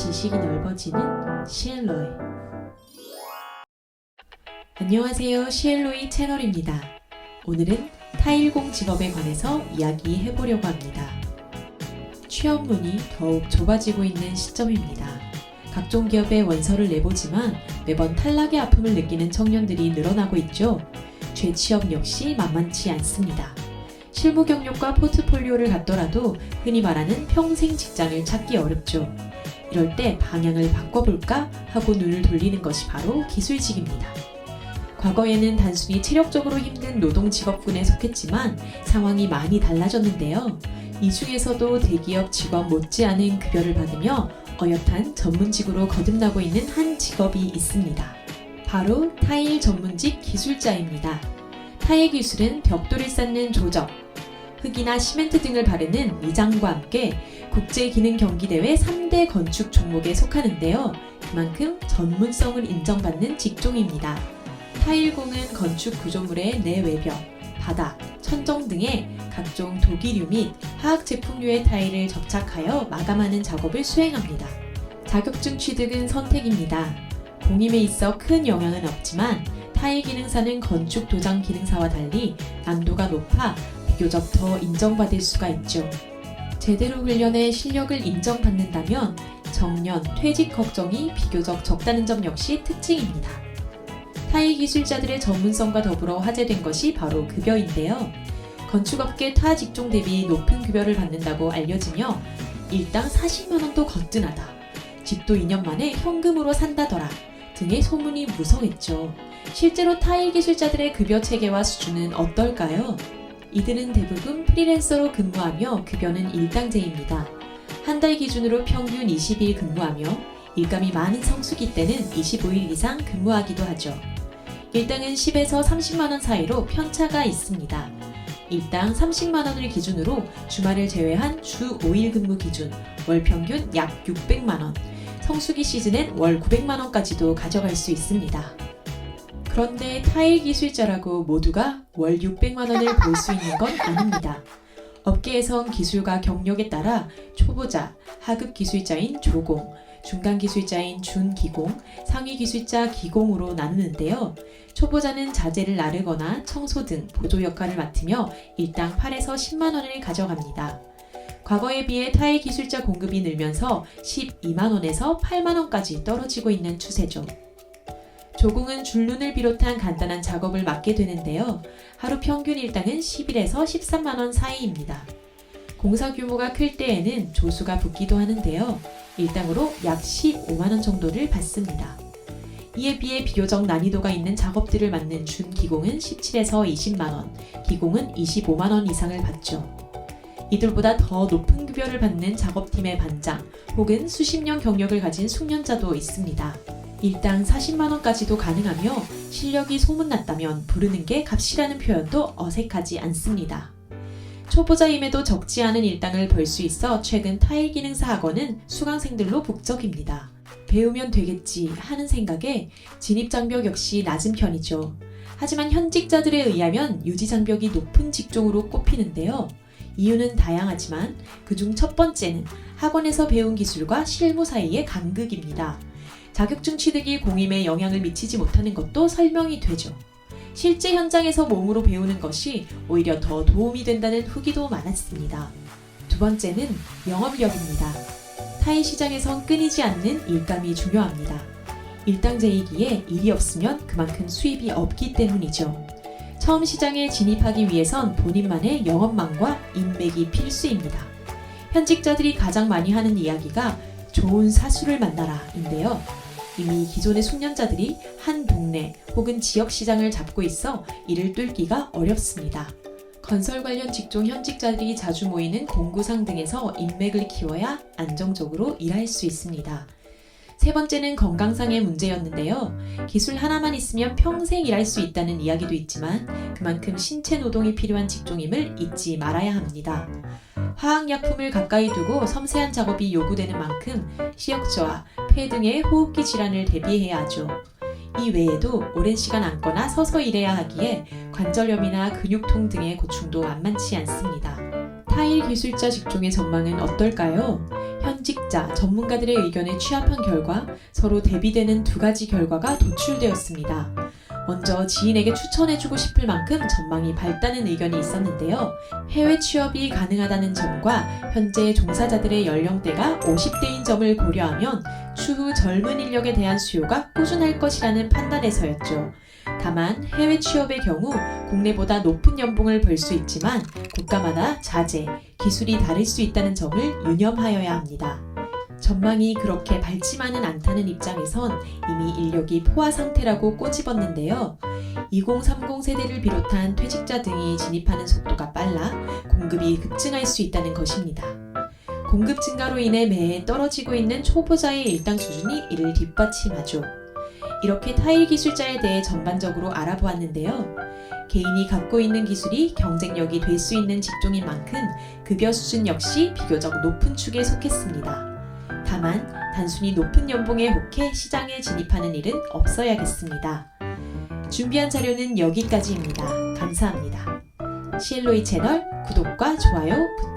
지식이 넓어지는 시엘로이. 안녕하세요, 시엘로이 채널입니다. 오늘은 타일공 직업에 관해서 이야기해보려고 합니다. 취업문이 더욱 좁아지고 있는 시점입니다. 각종 기업에 원서를 내보지만 매번 탈락의 아픔을 느끼는 청년들이 늘어나고 있죠. 재취업 역시 만만치 않습니다. 실무 경력과 포트폴리오를 갖더라도 흔히 말하는 평생 직장을 찾기 어렵죠. 이럴 때 방향을 바꿔볼까 하고 눈을 돌리는 것이 바로 기술직입니다. 과거에는 단순히 체력적으로 힘든 노동 직업군에 속했지만 상황이 많이 달라졌는데요. 이 중에서도 대기업 직원 못지않은 급여를 받으며 어엿한 전문직으로 거듭나고 있는 한 직업이 있습니다. 바로 타일 전문직 기술자입니다. 타일 기술은 벽돌을 쌓는 조적, 흙이나 시멘트 등을 바르는 미장과 함께 국제기능경기대회 3대 건축 종목에 속하는데요. 그만큼 전문성을 인정받는 직종입니다. 타일공은 건축 구조물의 내외벽, 바닥, 천정 등의 각종 도기류 및 화학 제품류의 타일을 접착하여 마감하는 작업을 수행합니다. 자격증 취득은 선택입니다. 공임에 있어 큰 영향은 없지만 타일 기능사는 건축 도장 기능사와 달리 난도가 높아 비교적 더 인정받을 수가 있죠. 제대로 훈련해 실력을 인정받는다면 정년, 퇴직 걱정이 비교적 적다는 점 역시 특징입니다. 타일 기술자들의 전문성과 더불어 화제된 것이 바로 급여인데요. 건축업계 타 직종 대비 높은 급여를 받는다고 알려지며 일당 40만원도 거뜬하다, 집도 2년 만에 현금으로 산다더라 등의 소문이 무성했죠. 실제로 타일 기술자들의 급여 체계와 수준은 어떨까요? 이들은 대부분 프리랜서로 근무하며 급여는 일당제입니다. 한 달 기준으로 평균 20일 근무하며 일감이 많은 성수기 때는 25일 이상 근무하기도 하죠. 일당은 10에서 30만원 사이로 편차가 있습니다. 일당 30만원을 기준으로 주말을 제외한 주 5일 근무 기준 월 평균 약 600만원, 성수기 시즌엔 월 900만원까지도 가져갈 수 있습니다. 그런데 타일 기술자라고 모두가 월 600만원을 벌 수 있는 건 아닙니다. 업계에선 기술과 경력에 따라 초보자, 하급 기술자인 조공, 중간 기술자인 준기공, 상위 기술자 기공으로 나누는데요. 초보자는 자재를 나르거나 청소 등 보조 역할을 맡으며 일당 8에서 10만원을 가져갑니다. 과거에 비해 타일 기술자 공급이 늘면서 12만원에서 8만원까지 떨어지고 있는 추세죠. 조공은 줄눈을 비롯한 간단한 작업을 맡게 되는데요. 하루 평균 일당은 11에서 13만원 사이입니다. 공사 규모가 클 때에는 조수가 붙기도 하는데요. 일당으로 약 15만원 정도를 받습니다. 이에 비해 비교적 난이도가 있는 작업들을 맡는 준기공은 17에서 20만원, 기공은 25만원 이상을 받죠. 이들보다 더 높은 급여를 받는 작업팀의 반장 혹은 수십 년 경력을 가진 숙련자도 있습니다. 일당 40만원까지도 가능하며 실력이 소문났다면 부르는 게 값이라는 표현도 어색하지 않습니다. 초보자임에도 적지 않은 일당을 벌 수 있어 최근 타일 기능사 학원은 수강생들로 북적입니다. 배우면 되겠지 하는 생각에 진입장벽 역시 낮은 편이죠. 하지만 현직자들에 의하면 유지장벽이 높은 직종으로 꼽히는데요. 이유는 다양하지만 그중 첫 번째는 학원에서 배운 기술과 실무 사이의 간극입니다. 자격증 취득이 공임에 영향을 미치지 못하는 것도 설명이 되죠. 실제 현장에서 몸으로 배우는 것이 오히려 더 도움이 된다는 후기도 많았습니다. 두 번째는 영업력입니다. 타일 시장에선 끊이지 않는 일감이 중요합니다. 일당제이기에 일이 없으면 그만큼 수입이 없기 때문이죠. 처음 시장에 진입하기 위해선 본인만의 영업망과 인맥이 필수입니다. 현직자들이 가장 많이 하는 이야기가 좋은 사수를 만나라인데요. 이미 기존의 숙련자들이 한 동네 혹은 지역 시장을 잡고 있어 이를 뚫기가 어렵습니다. 건설 관련 직종 현직자들이 자주 모이는 공구상 등에서 인맥을 키워야 안정적으로 일할 수 있습니다. 세 번째는 건강상의 문제였는데요. 기술 하나만 있으면 평생 일할 수 있다는 이야기도 있지만 그만큼 신체 노동이 필요한 직종임을 잊지 말아야 합니다. 화학약품을 가까이 두고 섬세한 작업이 요구되는 만큼 시력저하, 폐 등의 호흡기 질환을 대비해야 하죠. 이 외에도 오랜 시간 앉거나 서서 일해야 하기에 관절염이나 근육통 등의 고충도 만만치 않습니다. 타일 기술자 직종의 전망은 어떨까요? 현 현직자, 전문가들의 의견을 취합한 결과 서로 대비되는 두 가지 결과가 도출되었습니다. 먼저 지인에게 추천해주고 싶을 만큼 전망이 밝다는 의견이 있었는데요. 해외 취업이 가능하다는 점과 현재 종사자들의 연령대가 50대인 점을 고려하면 추후 젊은 인력에 대한 수요가 꾸준할 것이라는 판단에서였죠. 다만 해외 취업의 경우 국내보다 높은 연봉을 벌 수 있지만 국가마다 자재, 기술이 다를 수 있다는 점을 유념하여야 합니다. 전망이 그렇게 밝지만은 않다는 입장에선 이미 인력이 포화 상태라고 꼬집었는데요. 2030 세대를 비롯한 퇴직자 등이 진입하는 속도가 빨라 공급이 급증할 수 있다는 것입니다. 공급 증가로 인해 매해 떨어지고 있는 초보자의 일당 수준이 이를 뒷받침하죠. 이렇게 타일 기술자에 대해 전반적으로 알아보았는데요. 개인이 갖고 있는 기술이 경쟁력이 될 수 있는 직종인 만큼 급여 수준 역시 비교적 높은 축에 속했습니다. 다만 단순히 높은 연봉에 혹해 시장에 진입하는 일은 없어야겠습니다. 준비한 자료는 여기까지입니다. 감사합니다. CL로이 채널 구독과 좋아요 부탁드립니다.